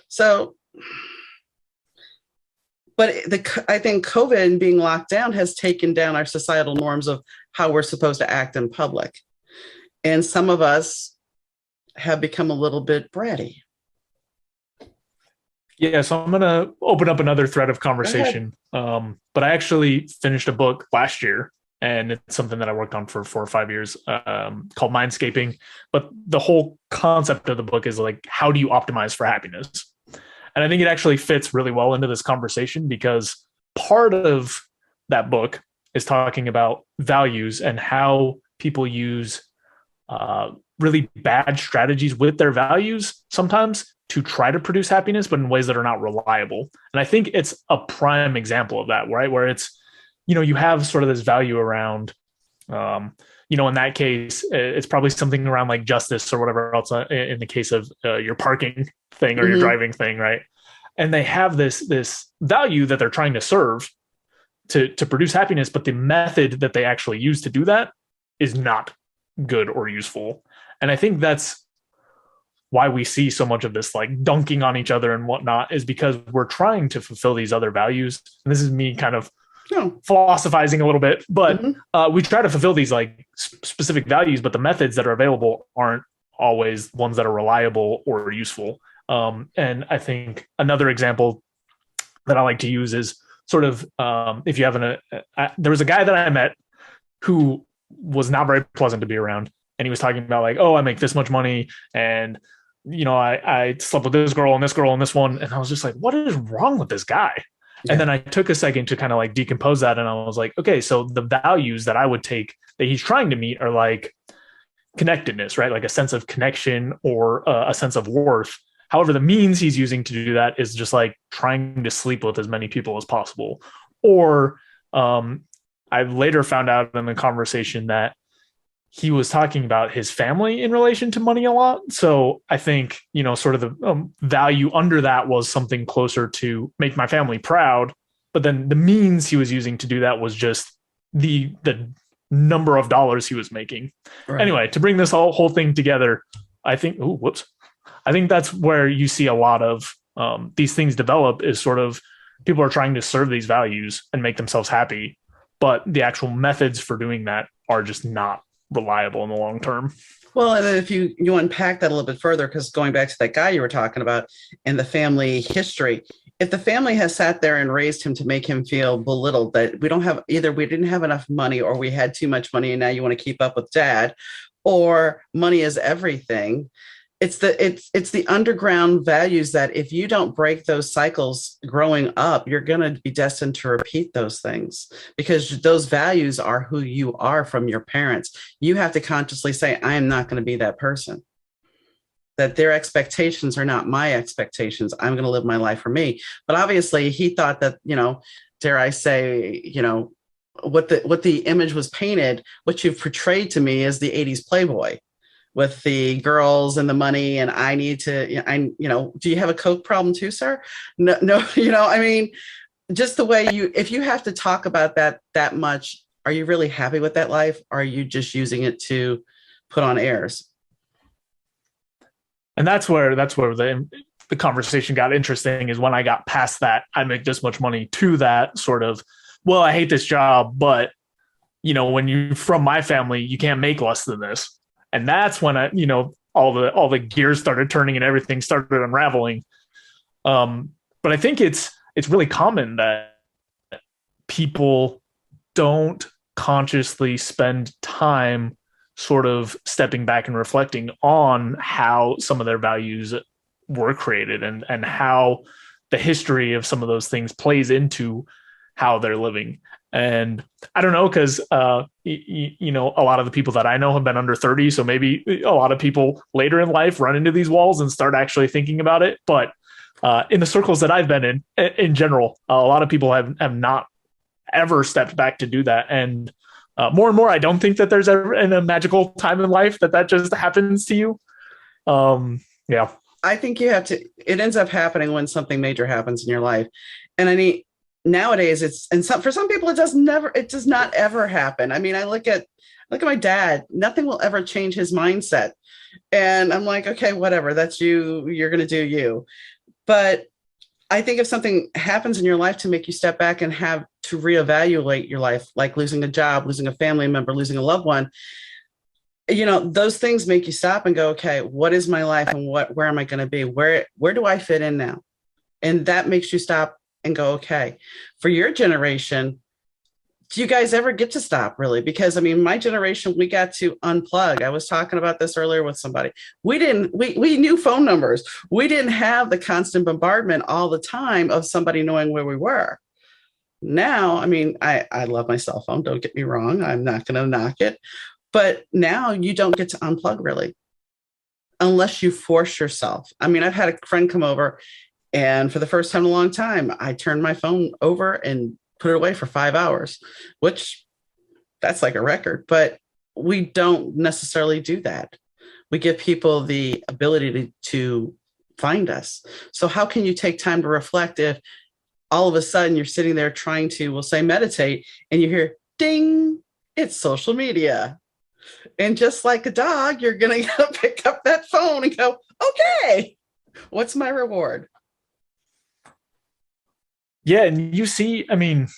Speaker 1: So, but I think COVID and being locked down has taken down our societal norms of how we're supposed to act in public. And some of us have become a little bit bratty.
Speaker 2: Yeah, so I'm going to open up another thread of conversation. But I actually finished a book last year, and it's something that I worked on for 4 or 5 years, called Mindscaping. But the whole concept of the book is like, how do you optimize for happiness? And I think it actually fits really well into this conversation because part of that book is talking about values and how people use really bad strategies with their values sometimes to try to produce happiness, but in ways that are not reliable. And I think it's a prime example of that, right? Where it's, you have sort of this value around, in that case, it's probably something around like justice or whatever else in the case of your parking thing or your driving thing, right? And they have this value that they're trying to serve to produce happiness, but the method that they actually use to do that is not good or useful. And I think that's why we see so much of this like dunking on each other and whatnot, is because we're trying to fulfill these other values. And this is me kind of philosophizing a little bit, but we try to fulfill these like specific values, but the methods that are available aren't always ones that are reliable or useful. And I think another example that I like to use is sort of if you have there was a guy that I met who was not very pleasant to be around. And he was talking about like, oh, I make this much money, and I slept with this girl and this girl and this one. And I was just like, what is wrong with this guy? Yeah. And then I took a second to kind of like decompose that. And I was like, okay, so the values that I would take that he's trying to meet are like connectedness, right? Like a sense of connection or a sense of worth. However, the means he's using to do that is just like trying to sleep with as many people as possible. Or I later found out in the conversation that he was talking about his family in relation to money a lot. So I think, sort of the value under that was something closer to make my family proud. But then the means he was using to do that was just the number of dollars he was making. Right. Anyway, to bring this whole thing together, I think, I think that's where you see a lot of these things develop, is sort of people are trying to serve these values and make themselves happy, but the actual methods for doing that are just not reliable in the long term.
Speaker 1: Well, and then if you unpack that a little bit further, because going back to that guy you were talking about and the family history, if the family has sat there and raised him to make him feel belittled, that we don't have either, we didn't have enough money, or we had too much money and now you want to keep up with dad, or money is everything. It's the underground values that if you don't break those cycles growing up, you're going to be destined to repeat those things, because those values are who you are from your parents. You have to consciously say, I am not going to be that person. That their expectations are not my expectations. I'm going to live my life for me. But obviously he thought that, dare I say, what the image was painted, what you've portrayed to me is the 80s Playboy with the girls and the money. And I need to, do you have a Coke problem too, sir? No, no, I mean, just the way if you have to talk about that much, are you really happy with that life? Or are you just using it to put on airs?
Speaker 2: And that's where the conversation got interesting, is when I got past that, I make this much money, to that sort of, well, I hate this job, but when you from my family, you can't make less than this. And that's when all the gears started turning and everything started unraveling. But I think it's really common that people don't consciously spend time sort of stepping back and reflecting on how some of their values were created, and how the history of some of those things plays into how they're living. And I don't know, because a lot of the people that I know have been under 30, so maybe a lot of people later in life run into these walls and start actually thinking about it. But in the circles that I've been in general, a lot of people have not ever stepped back to do that. And more and more, I don't think that there's ever in a magical time in life that just happens to you. Yeah.
Speaker 1: I think you have to, it ends up happening when something major happens in your life. And I mean, nowadays for some people, it does not ever happen. I mean, I look at my dad, nothing will ever change his mindset. And I'm like, okay, whatever, that's you're going to do you. But I think if something happens in your life to make you step back and have to reevaluate your life, like losing a job, losing a family member, losing a loved one, those things make you stop and go, okay, what is my life, and where am I going to be? Where do I fit in now? And that makes you stop and go, okay, for your generation, do you guys ever get to stop, really? Because I mean, my generation, we got to unplug. I was talking about this earlier with somebody. We knew phone numbers. We didn't have the constant bombardment all the time of somebody knowing where we were. Now, I mean, I love my cell phone. Don't get me wrong. I'm not going to knock it. But now you don't get to unplug, really, unless you force yourself. I mean, I've had a friend come over, and for the first time in a long time, I turned my phone over and put it away for 5 hours, which that's like a record. But we don't necessarily do that. We give people the ability to find us. So how can you take time to reflect if all of a sudden you're sitting there trying to, we'll say, meditate, and you hear ding, it's social media. And just like a dog, you're going to pick up that phone and go, okay, what's my reward?
Speaker 2: Yeah. And you see, I mean,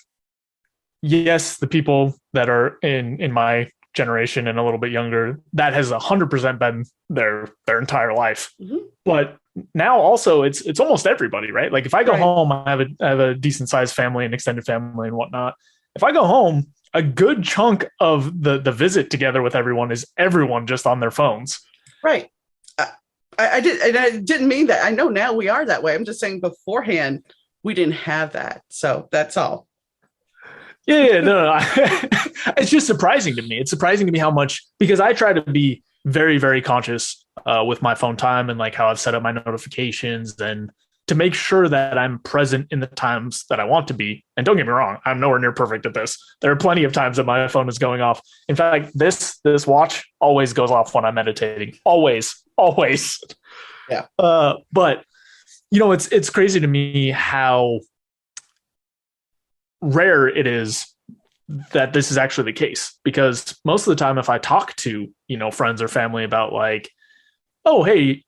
Speaker 2: yes, the people that are in my generation and a little bit younger, that has 100% been their entire life. Mm-hmm. But now also it's almost everybody, right? Like if I go home, I have a decent sized family and extended family and whatnot. If I go home, a good chunk of the visit together with everyone is everyone just on their phones.
Speaker 1: Right. I didn't mean that. I know now we are that way. I'm just saying beforehand, we didn't have that. So that's all.
Speaker 2: Yeah, no. It's just surprising to me. It's surprising to me how much, because I try to be very, very conscious with my phone time and like how I've set up my notifications, and to make sure that I'm present in the times that I want to be. And don't get me wrong, I'm nowhere near perfect at this. There are plenty of times that my phone is going off. In fact, this watch always goes off when I'm meditating. Always.
Speaker 1: Yeah.
Speaker 2: But it's crazy to me how rare it is that this is actually the case, because most of the time, if I talk to, friends or family about like, oh, hey,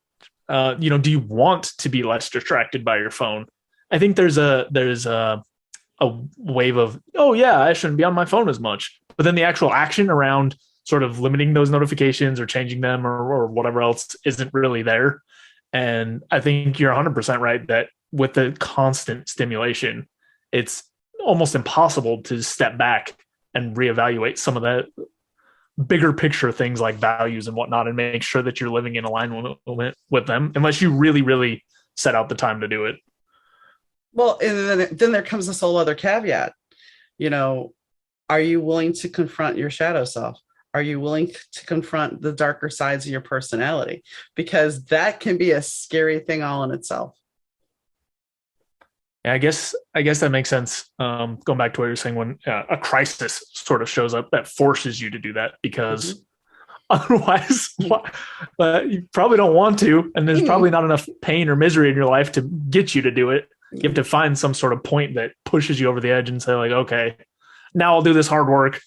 Speaker 2: do you want to be less distracted by your phone? I think there's a wave of, oh yeah, I shouldn't be on my phone as much. But then the actual action around sort of limiting those notifications or changing them or whatever else isn't really there. And I think you're 100% right that with the constant stimulation, it's almost impossible to step back and reevaluate some of the bigger picture things like values and whatnot and make sure that you're living in alignment with them, unless you really, really set out the time to do it.
Speaker 1: Well, and then there comes this whole other caveat. Are you willing to confront your shadow self? Are you willing to confront the darker sides of your personality? Because that can be a scary thing all in itself.
Speaker 2: Yeah, I guess that makes sense. Going back to what you're saying, when a crisis sort of shows up, that forces you to do that because otherwise, you probably don't want to, and there's probably not enough pain or misery in your life to get you to do it. You have to find some sort of point that pushes you over the edge and say, like, okay, now I'll do this hard work.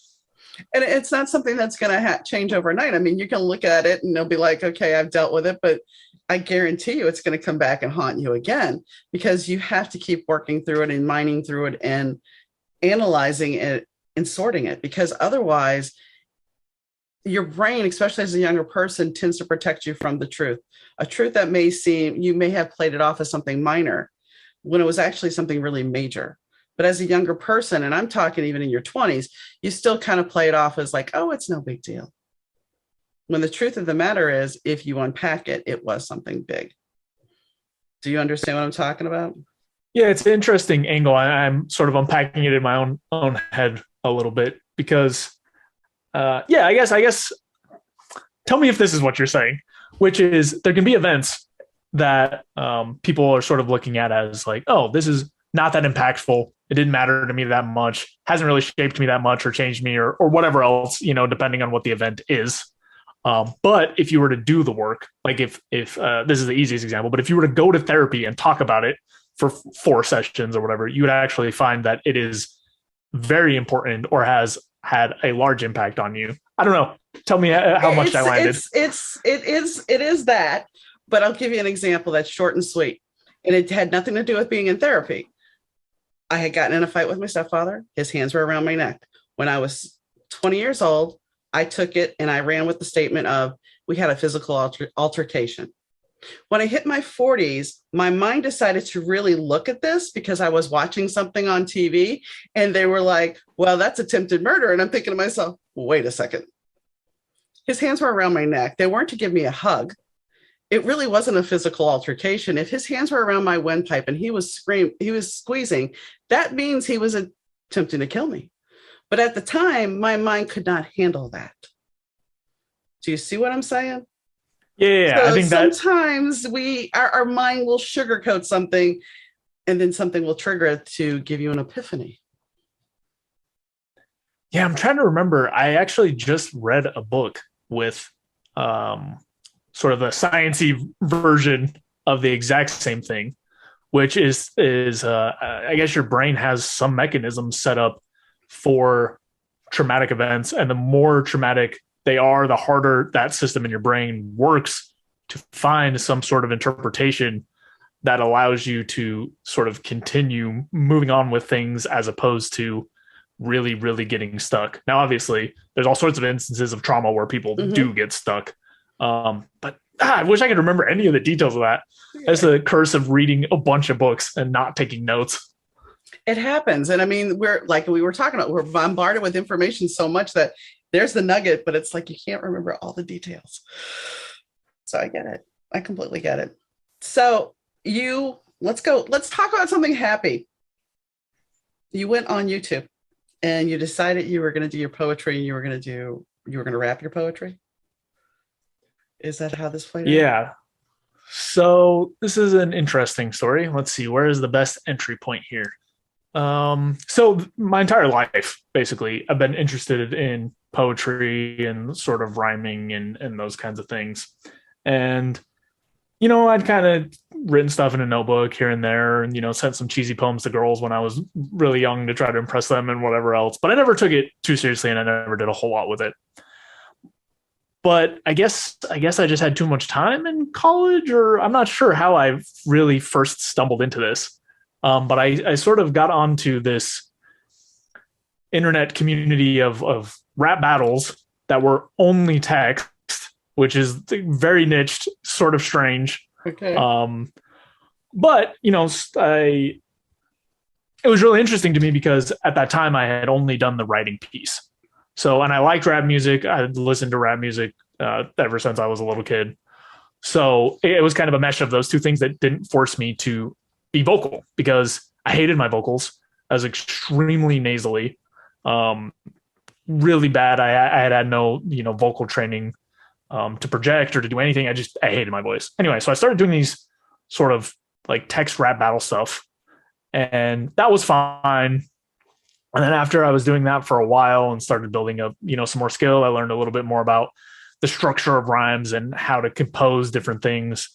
Speaker 1: And it's not something that's going to change overnight. I mean, you can look at it and they'll be like, okay, I've dealt with it, but I guarantee you it's going to come back and haunt you again, because you have to keep working through it and mining through it and analyzing it and sorting it, because otherwise your brain, especially as a younger person, tends to protect you from the truth, a truth that you may have played it off as something minor when it was actually something really major. But as a younger person, and I'm talking even in your 20s, you still kind of play it off as like, oh, it's no big deal. When the truth of the matter is, if you unpack it, it was something big. Do you understand what I'm talking about?
Speaker 2: Yeah, it's an interesting angle. I'm sort of unpacking it in my own head a little bit because, I guess, tell me if this is what you're saying, which is there can be events that people are sort of looking at as like, oh, this is not that impactful. It didn't matter to me that much. Hasn't really shaped me that much or changed me or whatever else, depending on what the event is. But if you were to do the work, like if this is the easiest example, but if you were to go to therapy and talk about it for 4 sessions or whatever, you would actually find that it is very important or has had a large impact on you. I don't know. Tell me how much I landed.
Speaker 1: It is that, but I'll give you an example that's short and sweet. And it had nothing to do with being in therapy. I had gotten in a fight with my stepfather. His hands were around my neck. When I was 20 years old, I took it and I ran with the statement of, we had a physical altercation. When I hit my 40s, my mind decided to really look at this because I was watching something on TV and they were like, well, that's attempted murder. And I'm thinking to myself, wait a second. His hands were around my neck. They weren't to give me a hug. It really wasn't a physical altercation. If his hands were around my windpipe and he was squeezing, that means he was attempting to kill me. But at the time, my mind could not handle that. Do you see what I'm saying?
Speaker 2: Yeah,
Speaker 1: so
Speaker 2: I think that
Speaker 1: sometimes our mind will sugarcoat something, and then something will trigger it to give you an epiphany.
Speaker 2: Yeah, I'm trying to remember. I actually just read a book with sort of the sciencey version of the exact same thing, which is I guess your brain has some mechanism set up for traumatic events, and the more traumatic they are, the harder that system in your brain works to find some sort of interpretation that allows you to sort of continue moving on with things as opposed to really, really getting stuck. Now, obviously, there's all sorts of instances of trauma where people do get stuck. But I wish I could remember any of the details of that. That's the curse of reading a bunch of books and not taking notes.
Speaker 1: It happens. And I mean, we were talking about, we're bombarded with information so much that there's the nugget, but it's like you can't remember all the details. So I get it. I completely get it. So let's talk about something happy. You went on YouTube and you decided you were going to do your poetry and you were going to rap your poetry. Is that how this played out?
Speaker 2: Yeah. So this is an interesting story. Let's see. Where is the best entry point here? So my entire life, basically, I've been interested in poetry and sort of rhyming and those kinds of things. And, I'd kind of written stuff in a notebook here and there and, sent some cheesy poems to girls when I was really young to try to impress them and whatever else. But I never took it too seriously and I never did a whole lot with it. But I guess I just had too much time in college, or I'm not sure how I really first stumbled into this. But I sort of got onto this internet community of rap battles that were only text, which is very niched, sort of strange.
Speaker 1: Okay.
Speaker 2: But it was really interesting to me because at that time I had only done the writing piece. So, and I liked rap music. I had listened to rap music ever since I was a little kid. So it was kind of a mesh of those two things that didn't force me to be vocal because I hated my vocals. I was extremely nasally, really bad. I had no vocal training to project or to do anything. I hated my voice. Anyway, so I started doing these sort of like text rap battle stuff, and that was fine. And then after I was doing that for a while and started building up, some more skill, I learned a little bit more about the structure of rhymes and how to compose different things.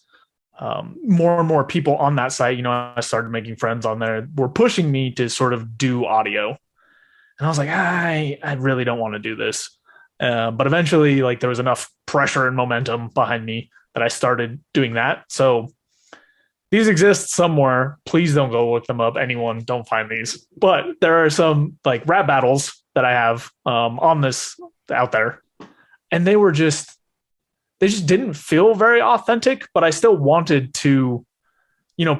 Speaker 2: More and more people on that site, I started making friends on there, were pushing me to sort of do audio. And I was like, I really don't want to do this. But eventually, like, there was enough pressure and momentum behind me that I started doing that. So these exist somewhere. Please don't go look them up. Anyone, don't find these. But there are some like rap battles that I have on this out there. And they just didn't feel very authentic, but I still wanted to,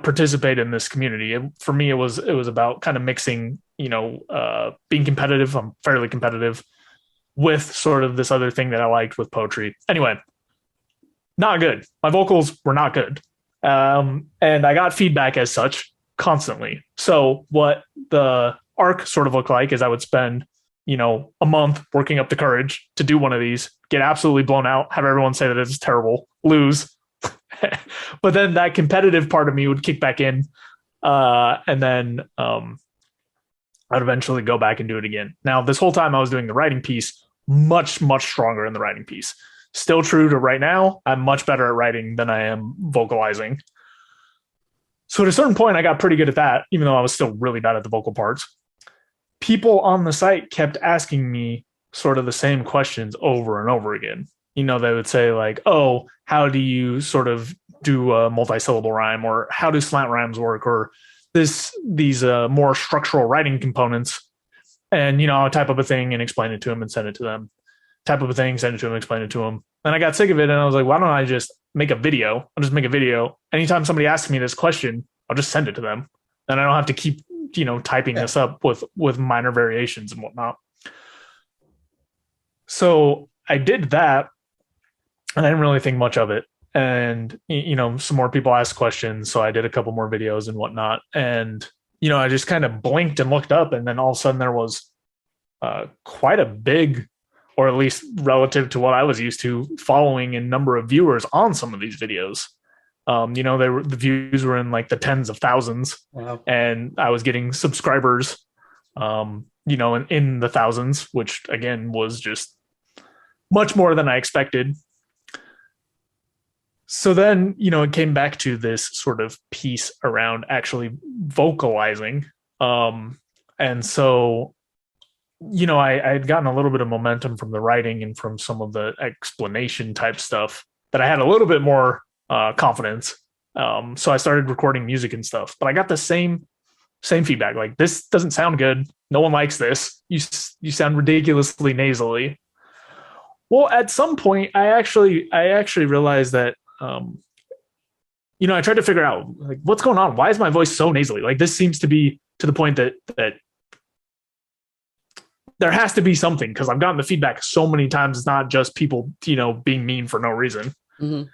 Speaker 2: participate in this community. For me, it was about kind of mixing, being competitive. I'm fairly competitive with sort of this other thing that I liked with poetry. Anyway, not good. My vocals were not good. And I got feedback as such constantly. So what the arc sort of looked like is I would spend, a month working up the courage to do one of these, get absolutely blown out, have everyone say that it's terrible, lose. But then that competitive part of me would kick back in. And then I'd eventually go back and do it again. Now, this whole time I was doing the writing piece, much, much stronger in the writing piece. Still true to right now, I'm much better at writing than I am vocalizing. So at a certain point, I got pretty good at that, even though I was still really bad at the vocal parts. People on the site kept asking me sort of the same questions over and over again. They would say like, oh, how do you sort of do a multi-syllable rhyme, or how do slant rhymes work, or these more structural writing components. And, I would type up a thing and explain it to them and send it to them. Type up a thing, send it to them, explain it to them. And I got sick of it. And I was like, why don't I just make a video? I'll just make a video. Anytime somebody asks me this question, I'll just send it to them. And I don't have to keep, typing this up with minor variations and whatnot. So I did that, and I didn't really think much of it. And, some more people asked questions. So I did a couple more videos and whatnot. And, I just kind of blinked and looked up, and then all of a sudden there was quite a big, or at least relative to what I was used to, following in number of viewers on some of these videos. The views were in like the tens of thousands. Wow. And I was getting subscribers, in the thousands, which again was just much more than I expected. So then, it came back to this sort of piece around actually vocalizing. And so, I had gotten a little bit of momentum from the writing and from some of the explanation type stuff that I had a little bit more confidence. So I started recording music and stuff, but I got the same feedback. Like, this doesn't sound good. No one likes this. You sound ridiculously nasally. Well, at some point, I actually realized that, I tried to figure out like what's going on. Why is my voice so nasally? Like, this seems to be to the point that there has to be something, because I've gotten the feedback so many times. It's not just people, being mean for no reason. Mm-hmm.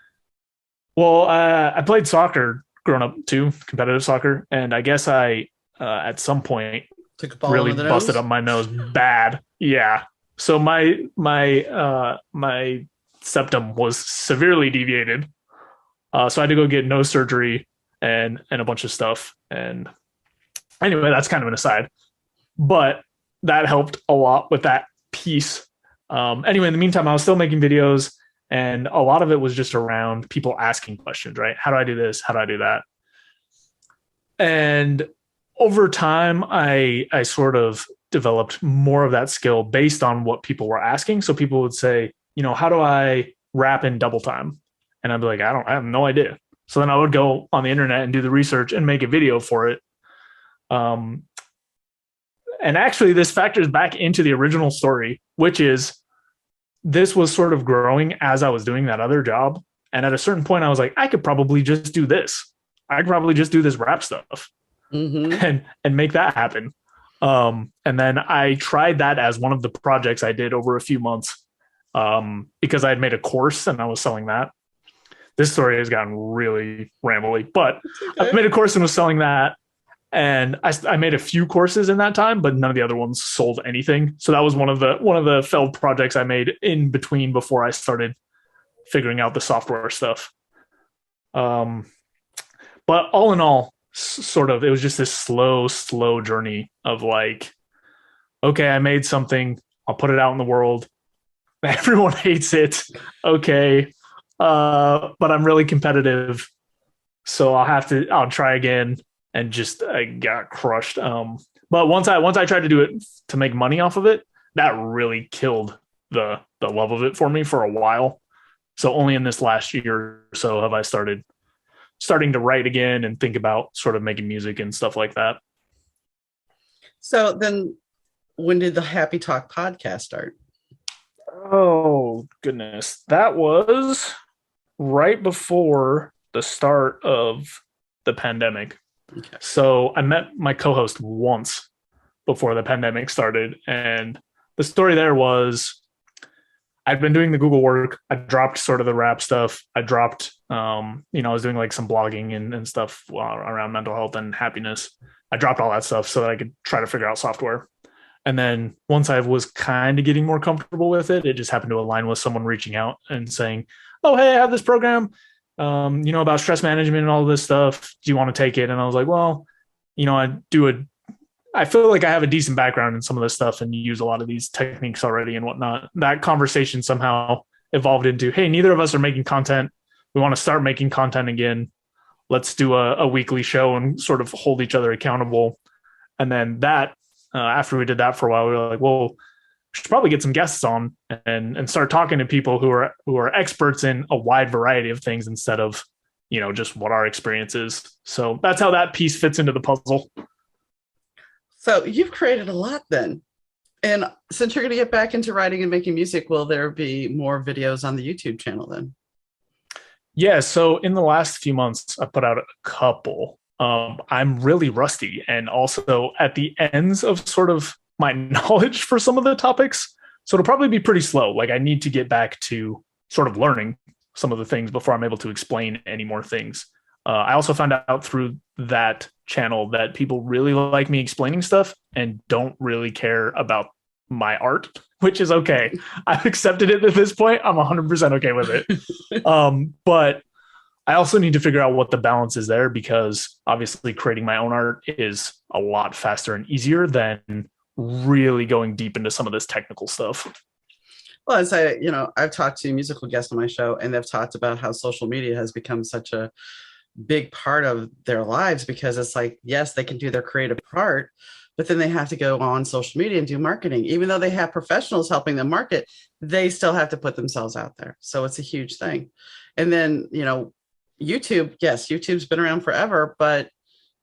Speaker 2: Well, I played soccer growing up too, competitive soccer. And I guess I, at some point, really busted up my nose bad. Yeah. So my septum was severely deviated. So I had to go get nose surgery and a bunch of stuff. And anyway, that's kind of an aside. But that helped a lot with that piece. Anyway, in the meantime, I was still making videos, and a lot of it was just around people asking questions, right? How do I do this? How do I do that? And over time, I sort of developed more of that skill based on what people were asking. So people would say, how do I rap in double time? And I'd be like, I have no idea. So then I would go on the internet and do the research and make a video for it. And actually, this factors back into the original story, which is this was sort of growing as I was doing that other job. And at a certain point, I was like, I could probably just do this. I could probably just do this rap stuff and make that happen. And then I tried that as one of the projects I did over a few months because I had made a course and I was selling that. This story has gotten really rambly, but I made a course and was selling that. And I made a few courses in that time, but none of the other ones sold anything. So that was one of the failed projects I made in between before I started figuring out the software stuff. But all in all, sort of, it was just this slow journey of like, okay, I made something, I'll put it out in the world. Everyone hates it. Okay. But I'm really competitive. So I'll try again. And just I got crushed. But once I tried to do it to make money off of it, that really killed the love of it for me for a while. So only in this last year or so have I starting to write again and think about sort of making music and stuff like that.
Speaker 1: So then when did the Happy Talk podcast start?
Speaker 2: Oh, goodness. That was right before the start of the pandemic. Okay. So I met my co-host once before the pandemic started. And the story there was I'd been doing the Google work. I dropped sort of the rap stuff. I dropped, I was doing like some blogging and stuff around mental health and happiness. I dropped all that stuff so that I could try to figure out software. And then once I was kind of getting more comfortable with it, it just happened to align with someone reaching out and saying, oh, hey, I have this program. About stress management and all this stuff. Do you want to take it? And I was like, well, I feel like I have a decent background in some of this stuff and use a lot of these techniques already and whatnot. That conversation somehow evolved into, hey, neither of us are making content. We want to start making content again. Let's do a weekly show and sort of hold each other accountable. And then after we did that for a while, we were like, well, should probably get some guests on and start talking to people who are experts in a wide variety of things instead of, just what our experience is. So that's how that piece fits into the puzzle.
Speaker 1: So you've created a lot then. And since you're going to get back into writing and making music, will there be more videos on the YouTube channel then?
Speaker 2: Yeah. So in the last few months, I put out a couple. I'm really rusty. And also at the ends of sort of my knowledge for some of the topics. So it'll probably be pretty slow. Like I need to get back to sort of learning some of the things before I'm able to explain any more things. I also found out through that channel that people really like me explaining stuff and don't really care about my art, which is okay. I've accepted it at this point. I'm 100% okay with it. But I also need to figure out what the balance is there because obviously creating my own art is a lot faster and easier than really going deep into some of this technical stuff.
Speaker 1: Well, I've talked to musical guests on my show and they've talked about how social media has become such a big part of their lives because it's like, yes, they can do their creative part, but then they have to go on social media and do marketing. Even though they have professionals helping them market, they still have to put themselves out there. So it's a huge thing. And then, YouTube, yes, YouTube's been around forever, but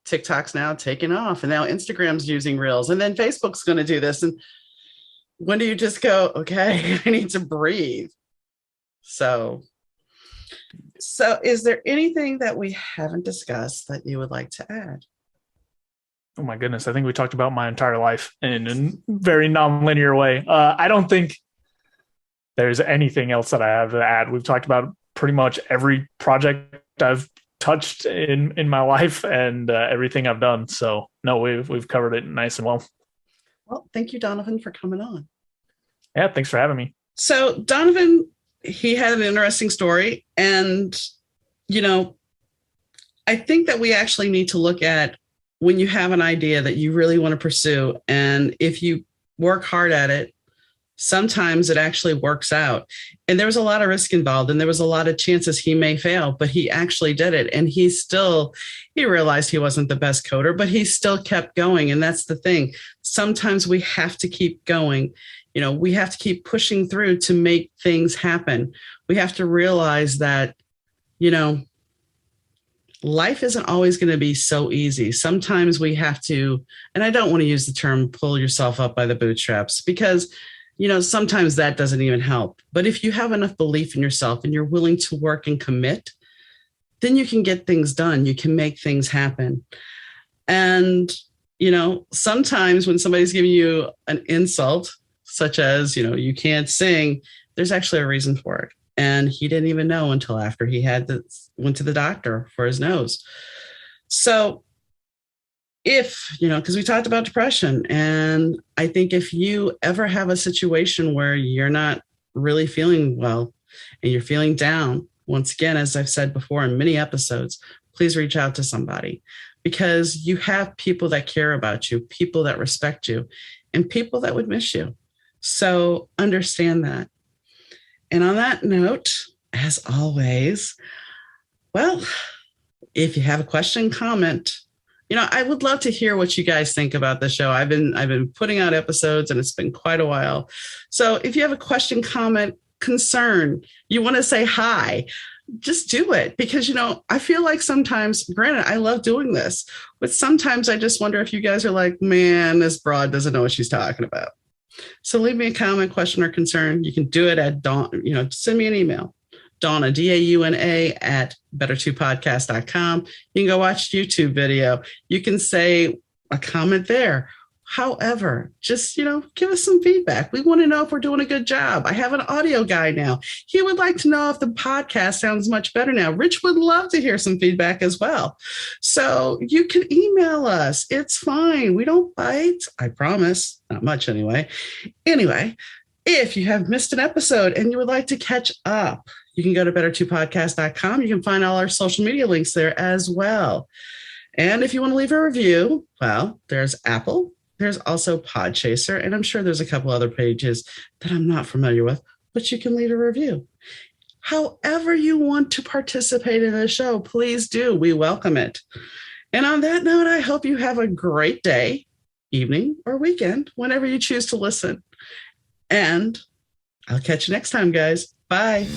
Speaker 1: TikTok's now taking off and now Instagram's using Reels and then Facebook's going to do this. And when do you just go, okay, I need to breathe? So is there anything that we haven't discussed that you would like to add?
Speaker 2: Oh my goodness. I think we talked about my entire life in a very non-linear way. I don't think there's anything else that I have to add. We've talked about pretty much every project I've touched in my life and everything I've done. So no, we've covered it nice and well.
Speaker 1: Well, thank you, Donovan, for coming on.
Speaker 2: Yeah, thanks for having me.
Speaker 1: So Donovan, he had an interesting story. And, I think that we actually need to look at when you have an idea that you really want to pursue. And if you work hard at it, sometimes it actually works out. And there was a lot of risk involved and there was a lot of chances he may fail, but he actually did it. And he realized he wasn't the best coder, but he still kept going. And that's the thing. Sometimes we have to keep going. We have to keep pushing through to make things happen. We have to realize that, life isn't always going to be so easy. Sometimes we have to, and I don't want to use the term pull yourself up by the bootstraps because sometimes that doesn't even help. But if you have enough belief in yourself and you're willing to work and commit, then you can get things done. You can make things happen. And, sometimes when somebody's giving you an insult, such as, you can't sing, there's actually a reason for it. And he didn't even know until after he went to the doctor for his nose. So because we talked about depression, and I think if you ever have a situation where you're not really feeling well and you're feeling down, once again, as I've said before in many episodes, please reach out to somebody, because you have people that care about you, people that respect you, and people that would miss you. So understand that. And on that note, as always, well, if you have a question, comment. I would love to hear what you guys think about the show. I've been putting out episodes and it's been quite a while. So if you have a question, comment, concern, you want to say hi, just do it. Because, I feel like sometimes, granted, I love doing this, but sometimes I just wonder if you guys are like, man, this broad doesn't know what she's talking about. So leave me a comment, question, or concern. You can do it at send me an email. Donna, Dauna at better2podcast.com. You can go watch YouTube video. You can say a comment there. However, just, give us some feedback. We want to know if we're doing a good job. I have an audio guy now. He would like to know if the podcast sounds much better now. Rich would love to hear some feedback as well. So you can email us. It's fine. We don't bite. I promise. Not much anyway. Anyway, if you have missed an episode and you would like to catch up, you can go to better2podcast.com. You can find all our social media links there as well. And if you want to leave a review, well, there's Apple. There's also Podchaser. And I'm sure there's a couple other pages that I'm not familiar with, but you can leave a review. However you want to participate in the show, please do. We welcome it. And on that note, I hope you have a great day, evening, or weekend, whenever you choose to listen. And I'll catch you next time, guys. Bye.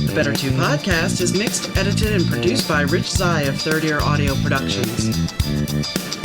Speaker 1: The Better 2 podcast is mixed, edited, and produced by Rich Zai of Third Ear Audio Productions.